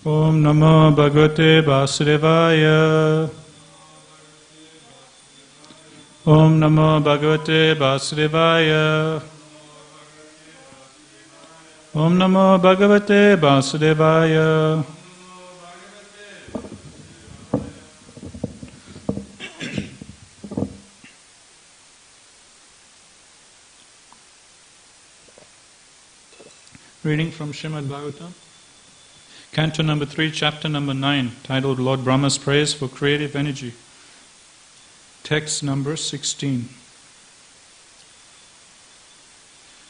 Om Namo Bhagavate Vasudevaya. Om Namo Bhagavate Vasudevaya. Om Namo Bhagavate Vasudevaya. Reading from Srimad Bhagavatam, Canto number 3, chapter number 9, titled Lord Brahma's Praise for Creative Energy. Text number 16.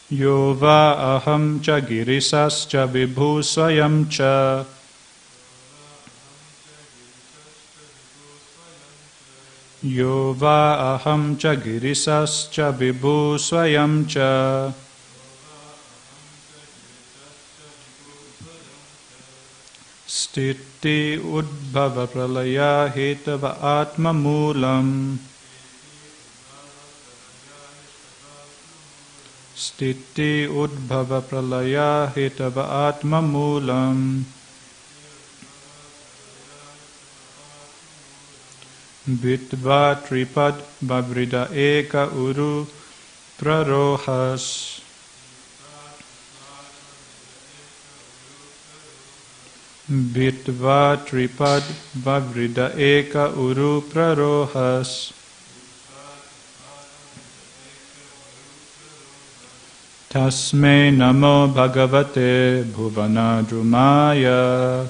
Yo va aham cha girisas cha vibhu swayam cha. Yo va aham cha girisas cha vibhu swayam cha. Stiti udbhava pralaya hetava atma moolam. Stiti udbhava pralaya hetava atma moolam. Vitva tripad bavrida eka uru prarohas. Vitva tripad vavrida eka uru prarohas. Tasme namo bhagavate bhuvanadrumaya.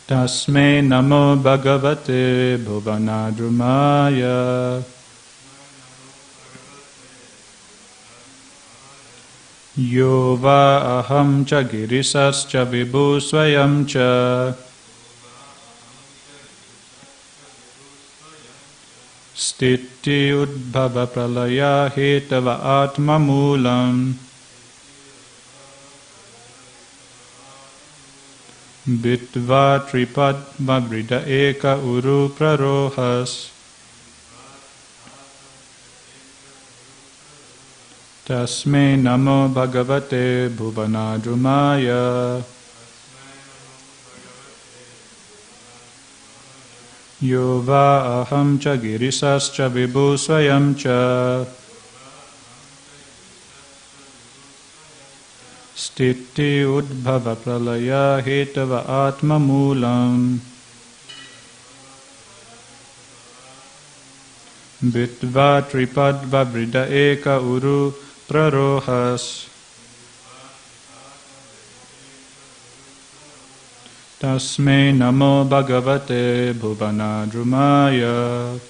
Tasme namo bhagavate bhuvanadrumaya. Yo va aham cha girisas cha vibhu swayam cha. Stiti udbhava pralaya hetava atma moolam. Vitva tripad vavrida eka uru prarohas. Tasme namo bhagavate bhuvanadrumaya. Yo va aham cha girisas cha vibhu swayam cha. Stiti udbhava pralaya hetava atma moolam. Vitva tripad vavrida eka uru prarohas. Tasme namo bhagavate bhuvanadrumaya.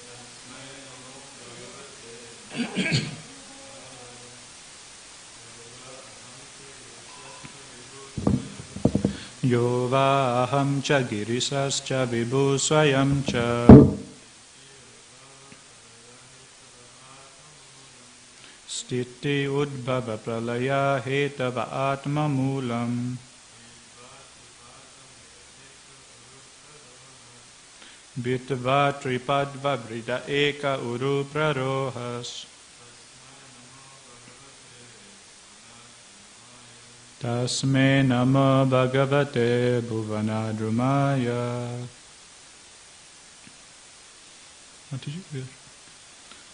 Yo va aham cha girisas cha vibhu swayam cha. Stiti udbhava pralaya hetava atma moolam. Vitva tripad vavrida eka uru prarohas. Tasme namo bhagavate bhuvanadrumaya. What did you read?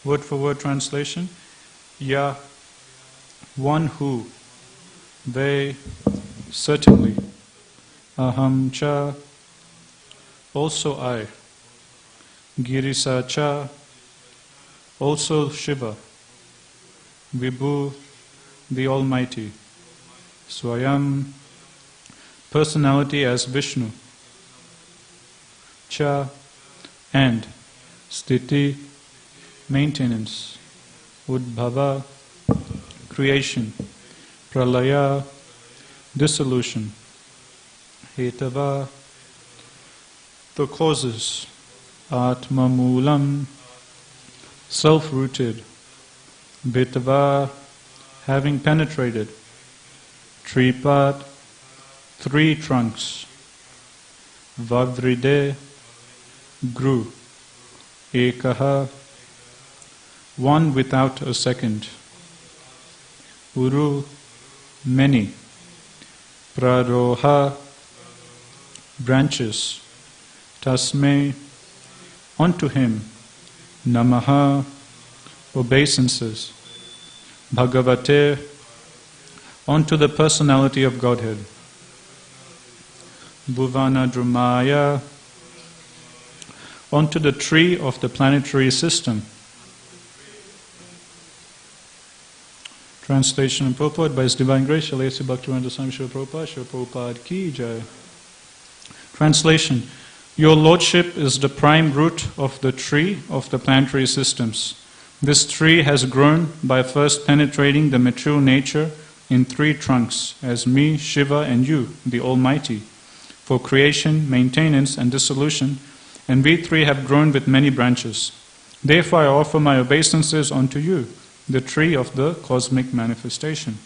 Word for word translation. Ya, one who, they, certainly, aham cha, also I, girisa cha, also Shiva, Vibhu, the Almighty, Swayam, personality as Vishnu, cha, and, stiti, maintenance, Udbhava, creation, pralaya, dissolution, hetava, the causes, atma moolam, self-rooted, vitava, having penetrated, tripat, three trunks, vavride, grew, ekaha, one without a second, uru, many. Praroha, branches. Tasmai, unto him. Namaha, obeisances. Bhagavate, unto the personality of Godhead. Bhuvana Drumaya, onto the tree of the planetary system. Translation and purport by His Divine Grace, Shalesi Bhaktivedanta Swami Srila Prabhupada, Srila Prabhupada Ki Jai. Translation. Your Lordship is the prime root of the tree of the planetary systems. This tree has grown by first penetrating the material nature in three trunks, as me, Shiva, and you, the Almighty, for creation, maintenance, and dissolution, and we three have grown with many branches. Therefore I offer my obeisances unto you, the tree of the cosmic manifestation.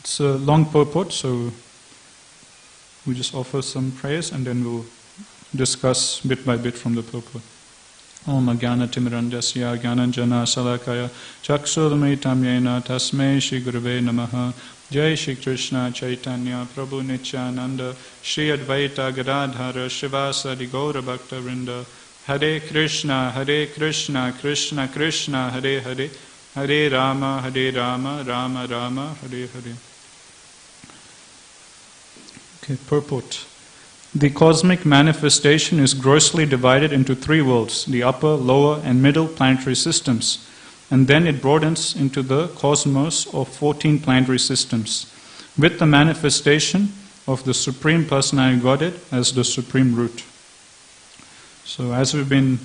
It's a long purport, so we just offer some prayers and then we'll discuss bit by bit from the purport. Om Ajnana Timirandasya Jnananjana Salakaya Chakshurmaitam Yena Tasmai Shri Gurave Namaha. Jai Shri Krishna Chaitanya Prabhu Nityananda Shri Advaita Gadadhara Shivasadi Gaura Bhakta Vrinda. Hare Krishna Krishna Krishna Hare Hare Hare Rama Rama Rama Hare Hare. Okay, purport. The cosmic manifestation is grossly divided into three worlds, the upper, lower, and middle planetary systems, and then it broadens into the cosmos of 14 planetary systems, with the manifestation of the Supreme Personality Godhead as the supreme root. So as we've been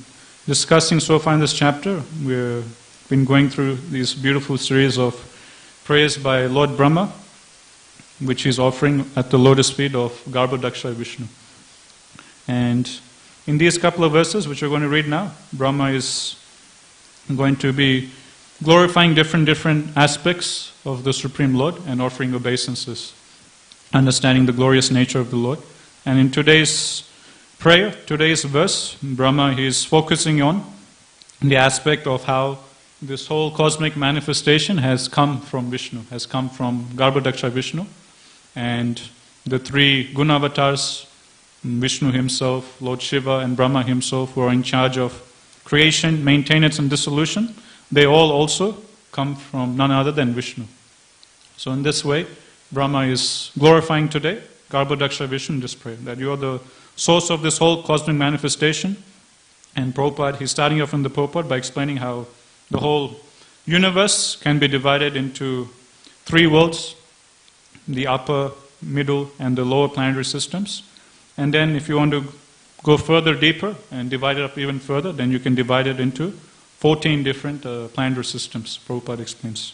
discussing so far in this chapter, we've been going through these beautiful series of prayers by Lord Brahma, which he's offering at the lotus feet of Garbhodaksha Vishnu. And in these couple of verses, which we're going to read now, Brahma is going to be glorifying different aspects of the Supreme Lord and offering obeisances, understanding the glorious nature of the Lord. And in today's prayer, today's verse, Brahma is focusing on the aspect of how this whole cosmic manifestation has come from Vishnu, has come from Garbhodaksha Vishnu, and the three Gunavatars, Vishnu himself, Lord Shiva, and Brahma himself, who are in charge of creation, maintenance, and dissolution, they all also come from none other than Vishnu. So in this way, Brahma is glorifying today Garbhodaksha Vishnu in this prayer, that you are the source of this whole cosmic manifestation. And Prabhupada, he's starting off in the purport by explaining how the whole universe can be divided into three worlds, the upper, middle, and the lower planetary systems. And then if you want to go further deeper and divide it up even further, then you can divide it into 14 different planetary systems, Prabhupada explains.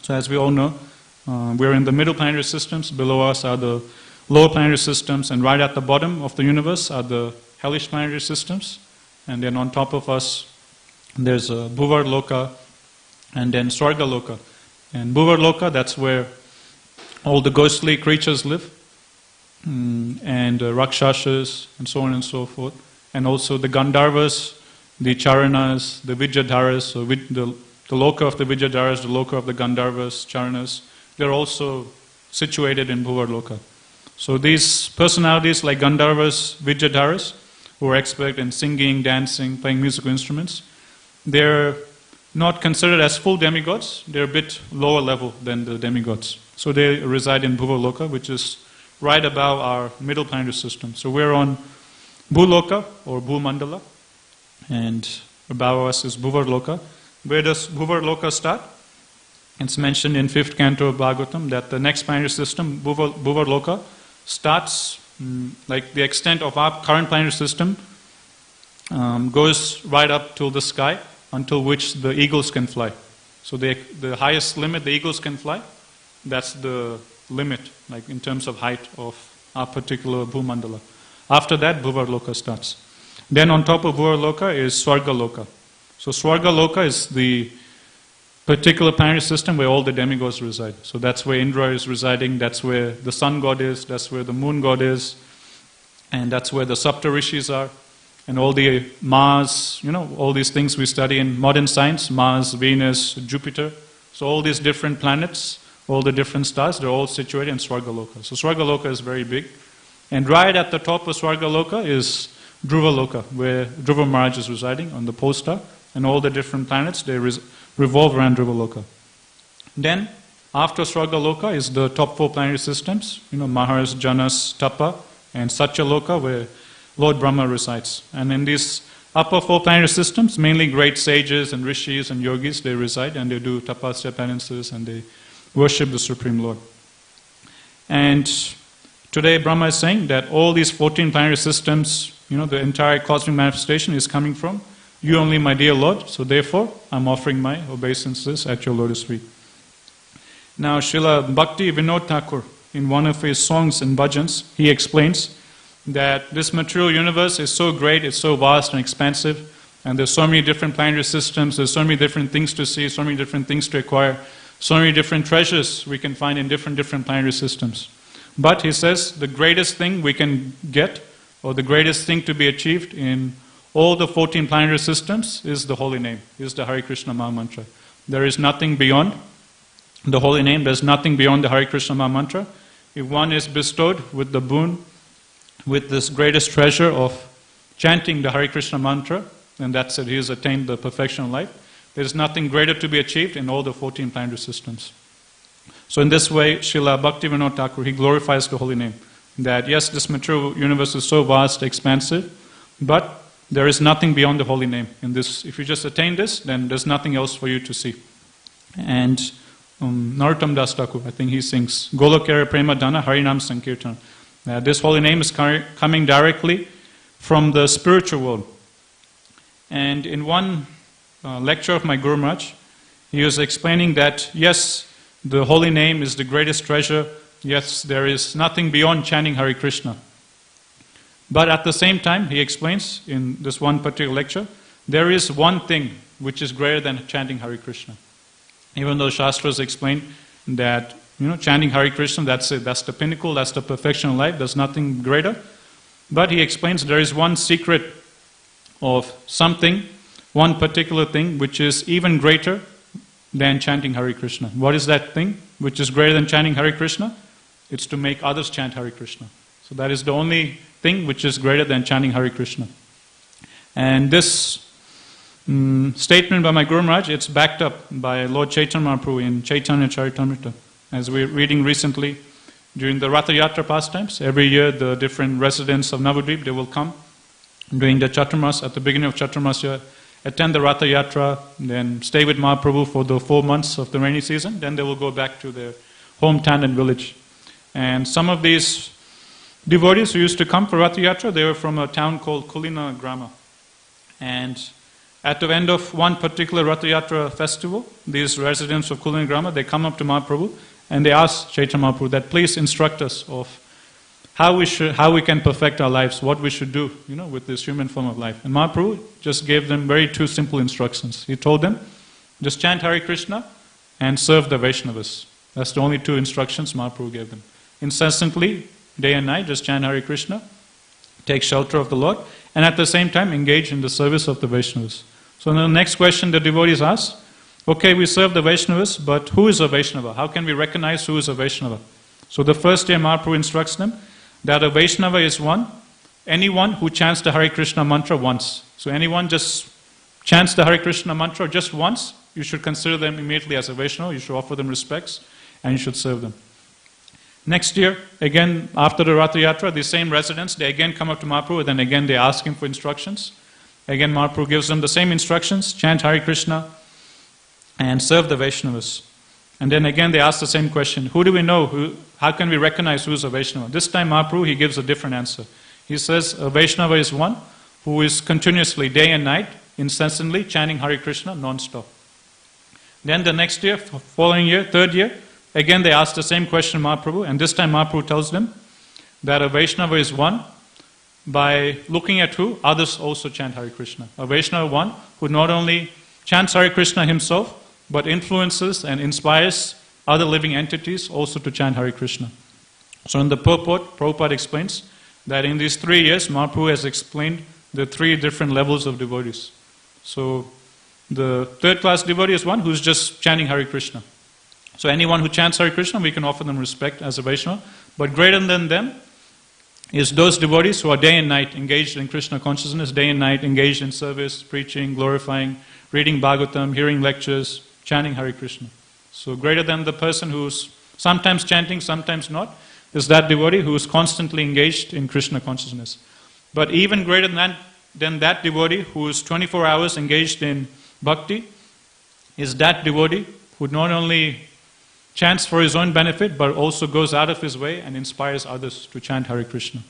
So as we all know, we're in the middle planetary systems, below us are the lower planetary systems, and right at the bottom of the universe are the hellish planetary systems. And then on top of us, there's Bhuvar Loka, and then Swarga Loka. And Bhuvar Loka, that's where all the ghostly creatures live, and Rakshasas, and so on and so forth. And also the Gandharvas, the Charanas, the Vidyadharas, so the Loka of the Vidyadharas, the Loka of the Gandharvas, Charanas, they're also situated in Bhuvar Loka. So these personalities like Gandharvas, Vidyadharas, who are expert in singing, dancing, playing musical instruments, they're not considered as full demigods, they're a bit lower level than the demigods. So they reside in Bhuva Loka, which is right above our middle planetary system. So we're on Bhuloka or Bhumandala, and above us is Bhuvar Loka. Where does Bhuvar Loka start? It's mentioned in 5th canto of Bhagavatam that the next planetary system, Bhuvar Loka, starts like the extent of our current planetary system goes right up till the sky, until which the eagles can fly. So the highest limit the eagles can fly, that's the limit, like in terms of height of our particular Bhumandala. After that, Bhuvar Loka starts. Then on top of Bhuvar Loka is Swarga Loka. So Swarga Loka is the particular planetary system where all the demigods reside. So that's where Indra is residing, that's where the sun god is, that's where the moon god is, and that's where the Saptarishis are, and all the Mars, all these things we study in modern science, Mars, Venus, Jupiter. So all these different planets all the different stars, they're all situated in Swargaloka. So Swargaloka is very big. And right at the top of Swargaloka is Dhruvaloka, where Dhruva Maharaj is residing on the pole star. And all the different planets, they revolve around Dhruvaloka. Then, after Swargaloka is the top 4 planetary systems, Mahars, Janas, Tapa, and Satyaloka, where Lord Brahma resides. And in these upper 4 planetary systems, mainly great sages and rishis and yogis, they reside and they do tapasya penances and they worship the Supreme Lord. And today Brahma is saying that all these 14 planetary systems, the entire cosmic manifestation is coming from you only, my dear Lord, so therefore I'm offering my obeisances at your lotus feet. Now Srila Bhakti Vinod Thakur, in one of his songs and bhajans, he explains that this material universe is so great, it's so vast and expansive, and there's so many different planetary systems, there's so many different things to see, so many different things to acquire, so many different treasures we can find in different planetary systems. But he says the greatest thing we can get, or the greatest thing to be achieved in all the 14 planetary systems is the holy name, is the Hare Krishna Maha Mantra. There is nothing beyond the holy name, there's nothing beyond the Hare Krishna Maha Mantra. If one is bestowed with the boon, with this greatest treasure of chanting the Hare Krishna mantra, and that's it, he has attained the perfection of life. There is nothing greater to be achieved in all the 14 planetary systems. So in this way, Srila Bhaktivinoda Thakur, he glorifies the holy name. That yes, this material universe is so vast, expansive, but there is nothing beyond the holy name. In this, if you just attain this, then there's nothing else for you to see. And Narottam Das Thakur, I think he sings, Golokera Prema Dana Harinam Sankirtana. This holy name is coming directly from the spiritual world. And in one lecture of my Guru Maharaj, he was explaining that yes, the holy name is the greatest treasure. Yes, there is nothing beyond chanting Hare Krishna. But at the same time, he explains in this one particular lecture, there is one thing which is greater than chanting Hare Krishna. Even though Shastras explain that chanting Hare Krishna, that's it, that's the pinnacle, that's the perfection of life, there's nothing greater. But he explains there is one secret of something, one particular thing which is even greater than chanting Hare Krishna. What is that thing which is greater than chanting Hare Krishna? It's to make others chant Hare Krishna. So that is the only thing which is greater than chanting Hare Krishna. And this statement by my Guru Maharaj, it's backed up by Lord Chaitanya Mahaprabhu in Chaitanya Charitamrita. As we're reading recently, during the Ratha Yatra pastimes, every year the different residents of Navadvip, they will come during the Chaturmas, at the beginning of Chaturmasya, attend the Ratha Yatra, then stay with Mahaprabhu for the 4 months of the rainy season, then they will go back to their hometown and village. And some of these devotees who used to come for Ratha Yatra, they were from a town called Kulina Grama. And at the end of one particular Ratha Yatra festival, these residents of Kulina Grama, they come up to Mahaprabhu and they ask Chaitanya Mahaprabhu that please instruct us of how we can perfect our lives, what we should do, with this human form of life. And Mahaprabhu just gave them very 2 simple instructions. He told them, just chant Hare Krishna and serve the Vaishnavas. That's the only 2 instructions Mahaprabhu gave them. Incessantly, day and night, just chant Hare Krishna, take shelter of the Lord, and at the same time engage in the service of the Vaishnavas. So the next question the devotees ask, okay, we serve the Vaishnavas, but who is a Vaishnava? How can we recognize who is a Vaishnava? So the first day Mahaprabhu instructs them that a Vaishnava is anyone who chants the Hare Krishna mantra once. So anyone just chants the Hare Krishna mantra just once, you should consider them immediately as a Vaishnava, you should offer them respects, and you should serve them. Next year, again, after the Ratha Yatra, the same residents, they again come up to Mahaprabhu, then again they ask him for instructions. Again, Mahaprabhu gives them the same instructions, chant Hare Krishna and serve the Vaishnavas. And then again they ask the same question, who do we know, how can we recognize who is a Vaishnava? This time Mahaprabhu, he gives a different answer. He says, a Vaishnava is one who is continuously, day and night, incessantly chanting Hare Krishna non-stop. Then the next year, following year, 3rd year, again they ask the same question to Mahaprabhu, and this time Mahaprabhu tells them that a Vaishnava is one by looking at who others also chant Hare Krishna. A Vaishnava one who not only chants Hare Krishna himself, but influences and inspires other living entities also to chant Hare Krishna. So in the purport, Prabhupada explains that in these 3 years, Mahaprabhu has explained the 3 different levels of devotees. So the 3rd class devotee is one who's just chanting Hare Krishna. So anyone who chants Hare Krishna, we can offer them respect as a Vaishnava. But greater than them is those devotees who are day and night engaged in Krishna consciousness, day and night engaged in service, preaching, glorifying, reading Bhagavatam, hearing lectures, chanting Hare Krishna. So greater than the person who's sometimes chanting, sometimes not, is that devotee who is constantly engaged in Krishna consciousness. But even greater than that devotee who is 24 hours engaged in bhakti is that devotee who not only chants for his own benefit, but also goes out of his way and inspires others to chant Hare Krishna.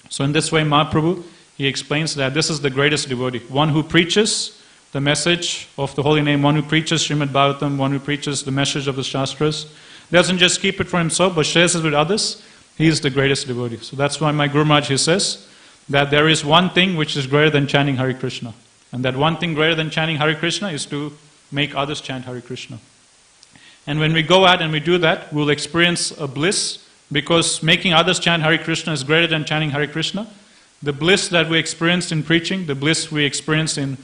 So in this way, Mahaprabhu, he explains that this is the greatest devotee, one who preaches the message of the holy name, one who preaches Srimad Bhagavatam, one who preaches the message of the Shastras, doesn't just keep it for himself, but shares it with others. He is the greatest devotee. So that's why my Guru Maharaj, he says that there is one thing which is greater than chanting Hare Krishna. And that one thing greater than chanting Hare Krishna is to make others chant Hare Krishna. And when we go out and we do that, we'll experience a bliss, because making others chant Hare Krishna is greater than chanting Hare Krishna. The bliss that we experienced in preaching, the bliss we experienced in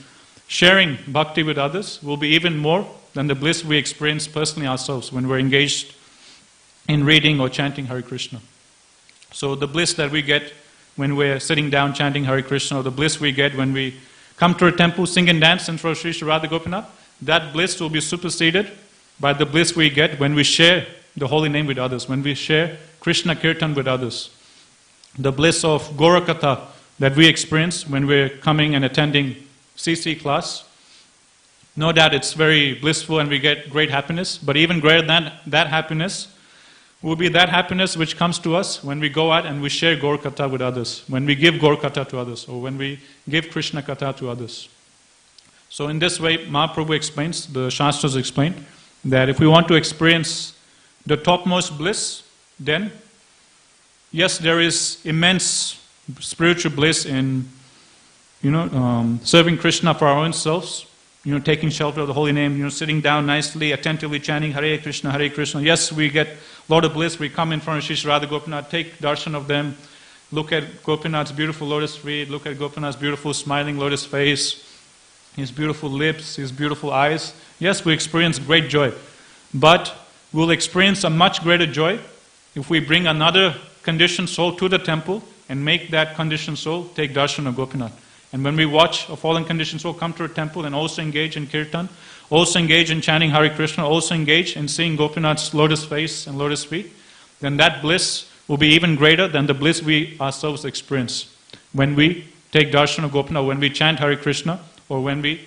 sharing bhakti with others will be even more than the bliss we experience personally ourselves when we're engaged in reading or chanting Hare Krishna. So the bliss that we get when we're sitting down chanting Hare Krishna, or the bliss we get when we come to a temple, sing and dance in front of Sri Sri Radha Gopinath, that bliss will be superseded by the bliss we get when we share the holy name with others, when we share Krishna Kirtan with others. The bliss of Gaurakatha that we experience when we're coming and attending CC class, no doubt it's very blissful and we get great happiness, but even greater than that happiness will be that happiness which comes to us when we go out and we share Gaurakatha with others, when we give Gaurakatha to others, or when we give Krishna Katha to others. So in this way, Mahaprabhu explains, the Shastras explain, that if we want to experience the topmost bliss, then yes, there is immense spiritual bliss in serving Krishna for our own selves, taking shelter of the holy name, sitting down nicely, attentively chanting Hare Krishna, Hare Krishna. Yes, we get a lot of bliss. We come in front of Sri Sri Radha Gopinath, take darshan of them, look at Gopinath's beautiful lotus feet, look at Gopinath's beautiful smiling lotus face, his beautiful lips, his beautiful eyes. Yes, we experience great joy, but we'll experience a much greater joy if we bring another conditioned soul to the temple and make that conditioned soul take darshan of Gopinath. And when we watch a fallen conditioned soul come to a temple and also engage in kirtan, also engage in chanting Hare Krishna, also engage in seeing Gopinath's lotus face and lotus feet, then that bliss will be even greater than the bliss we ourselves experience when we take darshan of Gopinath, when we chant Hare Krishna, or when we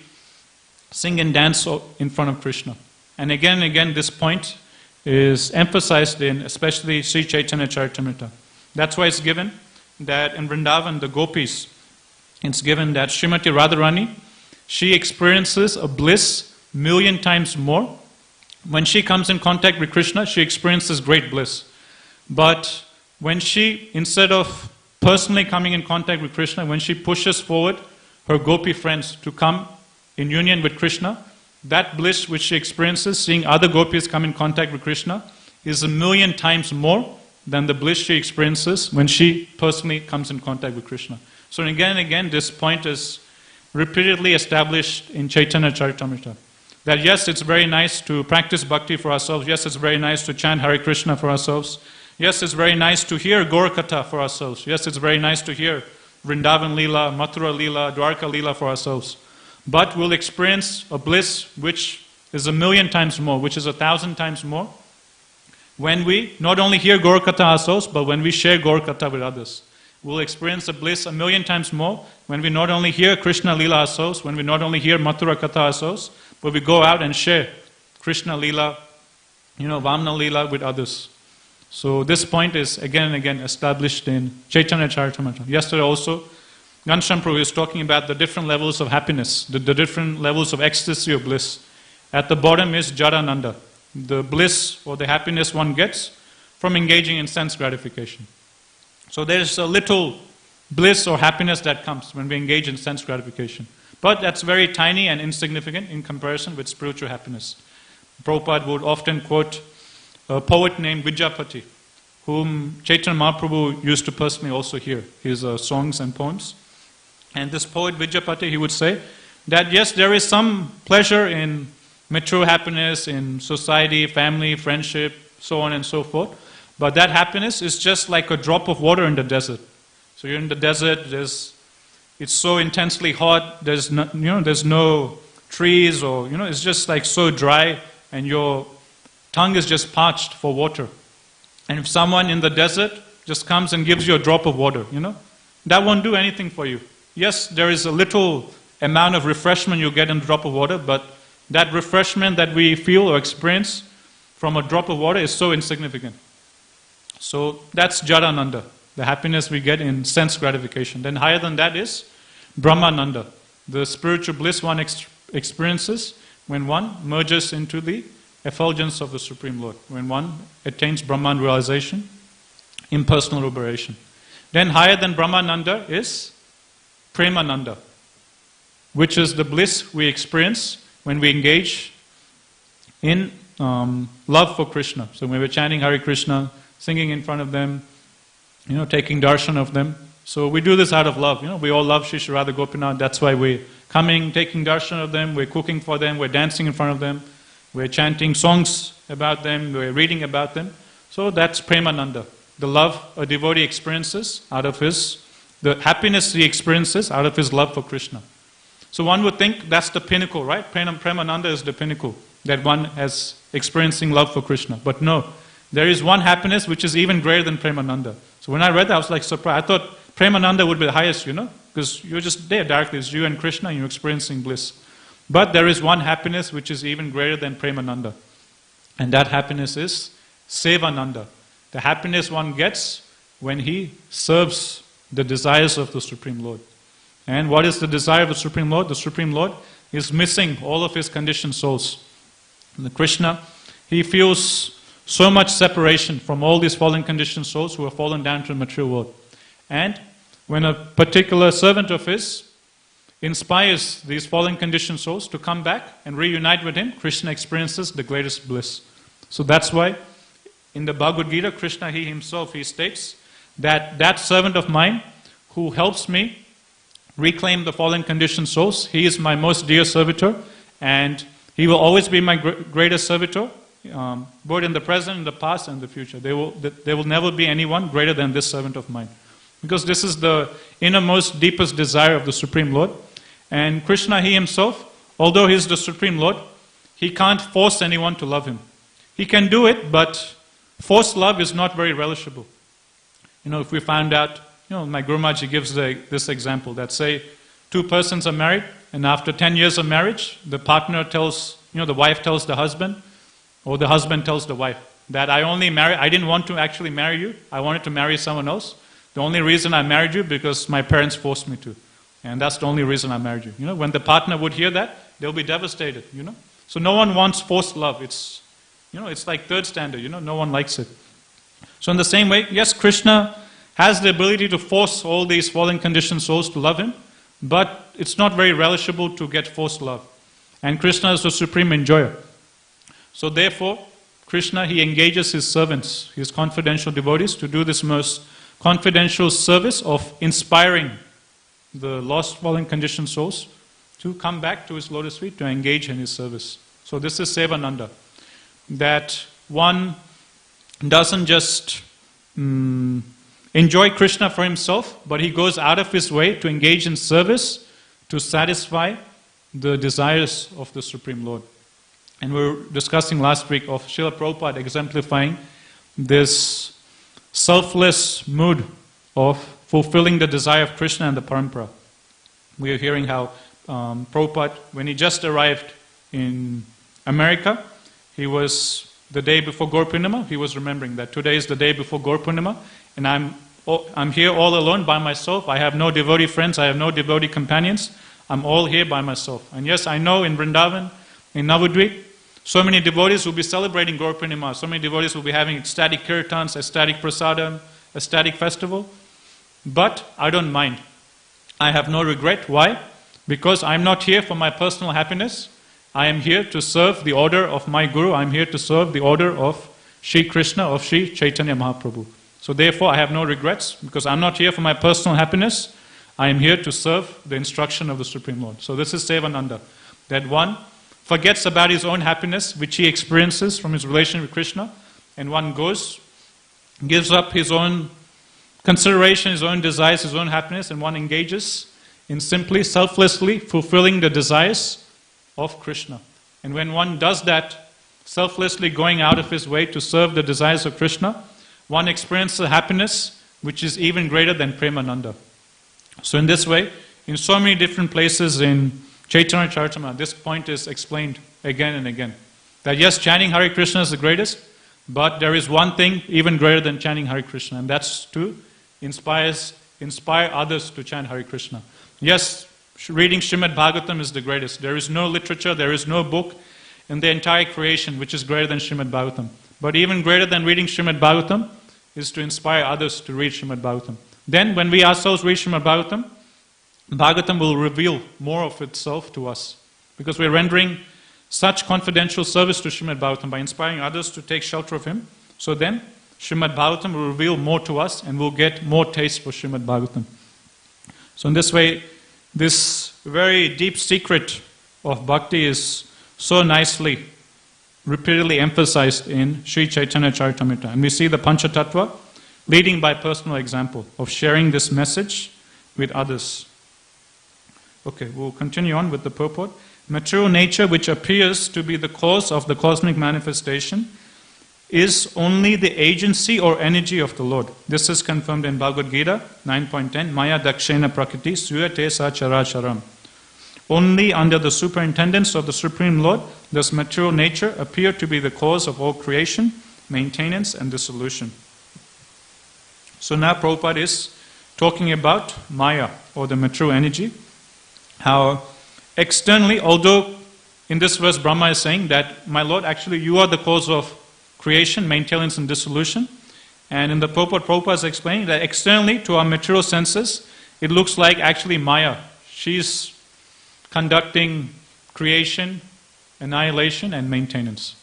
sing and dance in front of Krishna. And again, this point is emphasized in especially Sri Chaitanya Charitamrita. That's why it's given that in Vrindavan, the gopis, it's given that Srimati Radharani, she experiences a bliss 1,000,000 times more. When she comes in contact with Krishna, she experiences great bliss. But when she, instead of personally coming in contact with Krishna, when she pushes forward her gopi friends to come in union with Krishna, that bliss which she experiences, seeing other gopis come in contact with Krishna, is 1,000,000 times more than the bliss she experiences when she personally comes in contact with Krishna. So again and again, this point is repeatedly established in Chaitanya Charitamrita. That yes, it's very nice to practice bhakti for ourselves. Yes, it's very nice to chant Hare Krishna for ourselves. Yes, it's very nice to hear Gaurakatha for ourselves. Yes, it's very nice to hear Vrindavan Leela, Mathura Leela, Dwarka Leela for ourselves. But we'll experience a bliss which is 1,000,000 times more, which is 1,000 times more, when we not only hear Gaurakatha ourselves, but when we share Gaurakatha with others. We'll experience a bliss 1,000,000 times more when we not only hear Krishna Leela ourselves, when we not only hear Mathura Katha ourselves, but we go out and share Krishna Leela, Vamna Leela with others. So this point is again and again established in Chaitanya Charitamrita. Yesterday also, Ghanshyam Prabhu is talking about the different levels of happiness, the different levels of ecstasy of bliss. At the bottom is Jadananda, the bliss or the happiness one gets from engaging in sense gratification. So there's a little bliss or happiness that comes when we engage in sense gratification. But that's very tiny and insignificant in comparison with spiritual happiness. Prabhupada would often quote a poet named Vidyapati, whom Chaitanya Mahaprabhu used to personally also hear his songs and poems. And this poet Vidyapati, he would say that yes, there is some pleasure in mature happiness in society, family, friendship, so on and so forth. But that happiness is just like a drop of water in the desert. So you're in the desert, it's so intensely hot, there's no trees, or it's just like so dry, and your tongue is just parched for water. And if someone in the desert just comes and gives you a drop of water, that won't do anything for you. Yes, there is a little amount of refreshment you get in a drop of water, but that refreshment that we feel or experience from a drop of water is so insignificant. So that's Jadananda, the happiness we get in sense gratification. Then higher than that is Brahmananda, the spiritual bliss one experiences when one merges into the effulgence of the Supreme Lord, when one attains Brahman realization, impersonal liberation. Then higher than Brahmananda is Premananda, which is the bliss we experience when we engage in love for Krishna. So when we're chanting Hare Krishna, singing in front of them, taking darshan of them. So we do this out of love. We all love Shri Shri Radha Gopinath. That's why we're coming, taking darshan of them, we're cooking for them, we're dancing in front of them, we're chanting songs about them, we're reading about them. So that's Premananda, the love a devotee experiences out of the happiness he experiences out of his love for Krishna. So one would think that's the pinnacle, right? Premananda is the pinnacle that one has experiencing love for Krishna. But no, there is one happiness which is even greater than Premananda. So when I read that, I was like surprised. I thought Premananda would be the highest, because you're just there directly. It's you and Krishna and you're experiencing bliss. But there is one happiness which is even greater than Premananda. And that happiness is Sevananda. The happiness one gets when he serves the desires of the Supreme Lord. And what is the desire of the Supreme Lord? The Supreme Lord is missing all of his conditioned souls. And Krishna, he feels so much separation from all these fallen conditioned souls who have fallen down to the material world. And when a particular servant of his inspires these fallen conditioned souls to come back and reunite with him, Krishna experiences the greatest bliss. So that's why in the Bhagavad Gita, Krishna, he states that that servant of mine who helps me reclaim the fallen conditioned souls, he is my most dear servitor, and he will always be my greatest servitor, both in the present, in the past, and the future. There will never be anyone greater than this servant of mine. Because this is the innermost, deepest desire of the Supreme Lord. And Krishna, he himself, although he is the Supreme Lord, he can't force anyone to love him. He can do it, but forced love is not very relishable. If we found out, my Guru Maharaj gives this example that say 2 persons are married, and after 10 years of marriage, the partner tells, the wife tells the husband, or the husband tells the wife, that I didn't want to actually marry you, I wanted to marry someone else. The only reason I married you because my parents forced me to. And that's the only reason I married you. When the partner would hear that, they'll be devastated, So no one wants forced love. It's like third standard, no one likes it. So in the same way, yes, Krishna has the ability to force all these fallen conditioned souls to love him, but it's not very relishable to get forced love. And Krishna is the supreme enjoyer. So therefore, Krishna, he engages his servants, his confidential devotees, to do this most confidential service of inspiring the lost fallen conditioned souls to come back to his lotus feet, to engage in his service. So this is Sevananda. That one doesn't just enjoy Krishna for himself, but he goes out of his way to engage in service to satisfy the desires of the Supreme Lord. And we were discussing last week of Srila Prabhupada exemplifying this selfless mood of fulfilling the desire of Krishna and the Parampara. We are hearing how Prabhupada, when he just arrived in America, he was, the day before Gaur Purnima, he was remembering that today is the day before Gaur Purnima, and I'm here all alone by myself. I have no devotee friends, I have no devotee companions. I'm all here by myself. And yes, I know in Vrindavan, in Navadvip, so many devotees will be celebrating Gaur Purnima. So many devotees will be having ecstatic kirtans, ecstatic prasadam, ecstatic festival. But I don't mind. I have no regret. Why? Because I'm not here for my personal happiness. I am here to serve the order of my Guru. I'm here to serve the order of Shri Krishna, of Shri Chaitanya Mahaprabhu. So therefore I have no regrets, because I'm not here for my personal happiness. I am here to serve the instruction of the Supreme Lord. So this is Sevananda. That one forgets about his own happiness, which he experiences from his relation with Krishna, and one goes, gives up his own consideration, his own desires, his own happiness, and one engages in simply, selflessly fulfilling the desires of Krishna. And when one does that, selflessly going out of his way to serve the desires of Krishna, one experiences a happiness which is even greater than Premananda. So in this way, in so many different places in Chaitanya Charitamrita, this point is explained again and again. That yes, chanting Hare Krishna is the greatest, but there is one thing even greater than chanting Hare Krishna, and that's to inspire others to chant Hare Krishna. Yes, reading Srimad Bhagavatam is the greatest. There is no literature, there is no book in the entire creation which is greater than Srimad Bhagavatam. But even greater than reading Srimad Bhagavatam is to inspire others to read Srimad Bhagavatam. Then when we ourselves read Srimad Bhagavatam, Bhagavatam will reveal more of itself to us. Because we're rendering such confidential service to Srimad Bhagavatam by inspiring others to take shelter of him. So then, Srimad Bhagavatam will reveal more to us and we'll get more taste for Srimad Bhagavatam. So in this way, this very deep secret of bhakti is so nicely, repeatedly emphasized in Sri Chaitanya Charitamrita. And we see the Panchatattva leading by personal example of sharing this message with others. Okay, we'll continue on with the purport. Material nature, which appears to be the cause of the cosmic manifestation, is only the agency or energy of the Lord. This is confirmed in Bhagavad Gita 9.10, Maya Dakshena Prakriti Suyate Sa Characharam. Only under the superintendence of the Supreme Lord does material nature appear to be the cause of all creation, maintenance and dissolution. So now Prabhupada is talking about Maya, or the material energy. How externally, although in this verse Brahma is saying that, my Lord, actually you are the cause of creation, maintenance and dissolution. And in the purport, Prabhupada is explaining that externally to our material senses, it looks like actually Maya. She's conducting creation, annihilation and maintenance.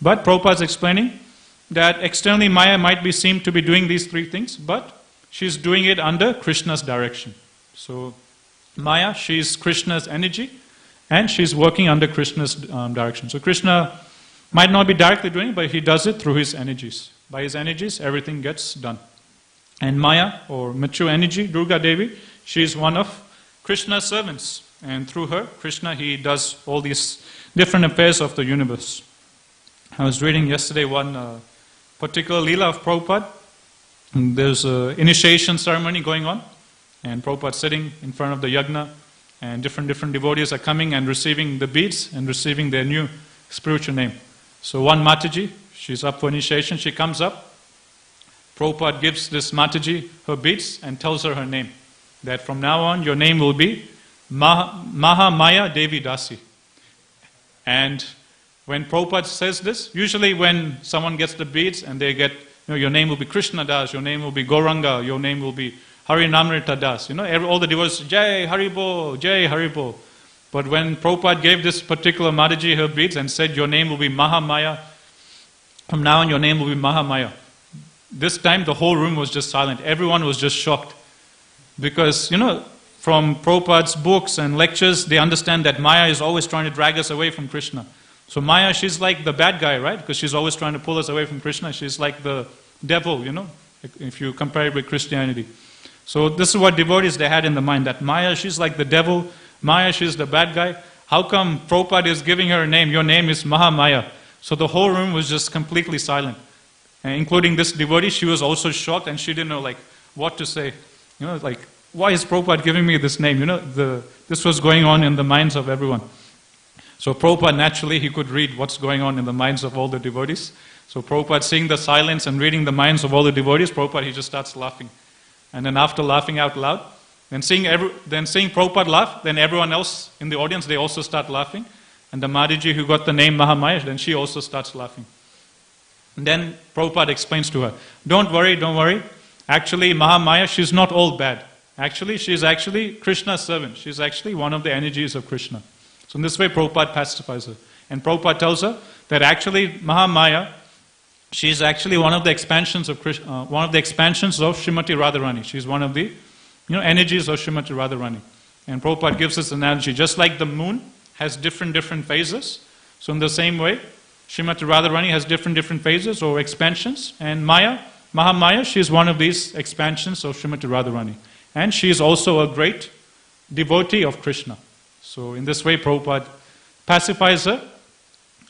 But Prabhupada is explaining that externally Maya might be seen to be doing these three things, but she's doing it under Krishna's direction. So Maya, she's Krishna's energy, and she's working under Krishna's direction. So Krishna might not be directly doing it, but he does it through his energies. By his energies, everything gets done. And Maya, or material energy, Durga Devi, she is one of Krishna's servants. And through her, Krishna, he does all these different affairs of the universe. I was reading yesterday one particular Leela of Prabhupada. There's an initiation ceremony going on. And Prabhupada sitting in front of the yagna, and different devotees are coming and receiving the beads and receiving their new spiritual name. So one Mataji, she's up for initiation, she comes up. Prabhupada gives this Mataji her beads and tells her name. That from now on your name will be Mahamaya Devi Dasi. And when Prabhupada says this, usually when someone gets the beads and they get, your name will be Krishna Das, your name will be Gauranga, your name will be Harinamrita Das. All the devotees, Jai Haribol, Jai Haribol. But when Prabhupada gave this particular Mataji her beads and said, your name will be Mahamaya, from now on your name will be Mahamaya. This time the whole room was just silent. Everyone was just shocked. Because, from Prabhupada's books and lectures, they understand that Maya is always trying to drag us away from Krishna. So Maya, she's like the bad guy, right? Because she's always trying to pull us away from Krishna. She's like the devil, if you compare it with Christianity. So this is what devotees they had in the mind, that Maya, she's like the devil, Maya, she's the bad guy. How come Prabhupada is giving her a name? Your name is Mahamaya. So the whole room was just completely silent. And including this devotee, she was also shocked and she didn't know what to say. Why is Prabhupada giving me this name? This was going on in the minds of everyone. So Prabhupada, naturally, he could read what's going on in the minds of all the devotees. So Prabhupada, seeing the silence and reading the minds of all the devotees, Prabhupada, he just starts laughing. And then after laughing out loud, then seeing Prabhupada laugh, then everyone else in the audience, they also start laughing. And the Madhiji who got the name Mahamaya, then she also starts laughing. And then Prabhupada explains to her, don't worry. Actually, Mahamaya, she's not all bad. Actually, she's actually Krishna's servant. She's actually one of the energies of Krishna. So in this way, Prabhupada pacifies her. And Prabhupada tells her that actually Mahamaya, she's actually one of the expansions of Krishna, one of the expansions of Srimati Radharani. She's one of the energies of Srimati Radharani. And Prabhupada gives us an analogy. Just like the moon has different phases. So in the same way, Srimati Radharani has different phases or expansions. And Mahamaya, she is one of these expansions of Srimati Radharani. And she is also a great devotee of Krishna. So in this way, Prabhupada pacifies her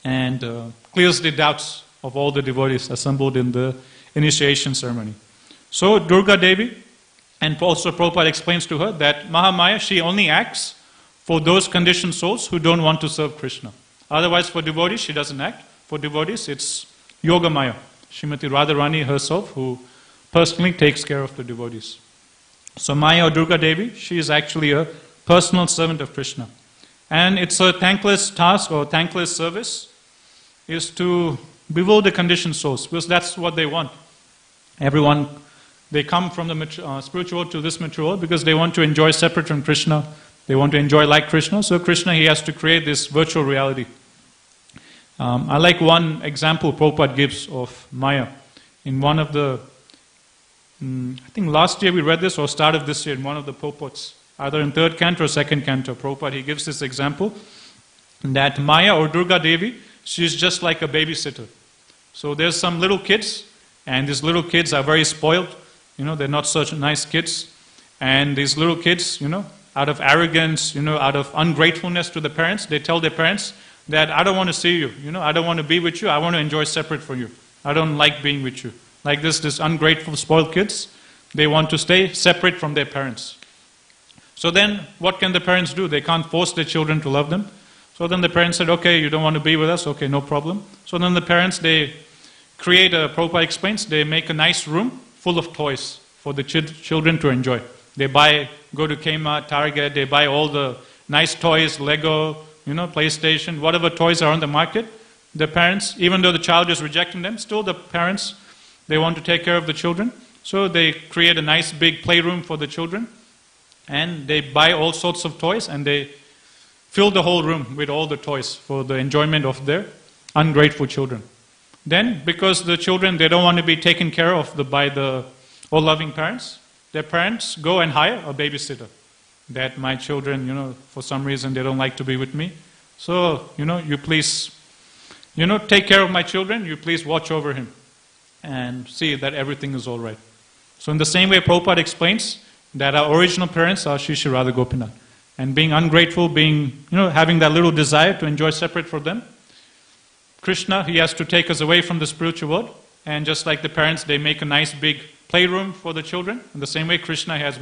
and clears the doubts of all the devotees assembled in the initiation ceremony. So Durga Devi, and also Prabhupada explains to her that Mahamaya, she only acts for those conditioned souls who don't want to serve Krishna. Otherwise, for devotees, she doesn't act. For devotees, it's Yogamaya, Srimati Radharani herself, who personally takes care of the devotees. So Maya or Durga Devi, she is actually a personal servant of Krishna. And it's a thankless task or thankless service is to bewilder the conditioned souls, because that's what they want. Everyone, they come from the spiritual world to this material world because they want to enjoy separate from Krishna. They want to enjoy like Krishna. So Krishna, he has to create this virtual reality. I like one example Prabhupada gives of Maya. In one of the, I think last year we read this or start of this year in one of the purports, either in third canto or second canto, Prabhupada, he gives this example that Maya or Durga Devi, she's just like a babysitter. So there's some little kids, and these little kids are very spoiled. They're not such nice kids. And these little kids, out of arrogance, out of ungratefulness to the parents, they tell their parents that I don't want to see you, I don't want to be with you, I want to enjoy separate from you. I don't like being with you. Like this ungrateful, spoiled kids, they want to stay separate from their parents. So then, what can the parents do? They can't force their children to love them. So then the parents said, okay, you don't want to be with us, okay, no problem. So then the parents, they create, Prabhupada explains, they make a nice room full of toys for the children to enjoy. They go to Kmart, Target, they buy all the nice toys, Lego, PlayStation, whatever toys are on the market. The parents, even though the child is rejecting them, still the parents, they want to take care of the children. So they create a nice big playroom for the children. And they buy all sorts of toys and they fill the whole room with all the toys for the enjoyment of their ungrateful children. Then, because the children, they don't want to be taken care of by the all-loving parents, their parents go and hire a babysitter. That my children, for some reason they don't like to be with me. So, you please, take care of my children, you please watch over him and see that everything is all right. So in the same way, Prabhupada explains that our original parents are Shri Shri Radha Gopinath. And being ungrateful, having that little desire to enjoy separate from them, Krishna, he has to take us away from the spiritual world. And just like the parents, they make a nice big playroom for the children. In the same way, Krishna has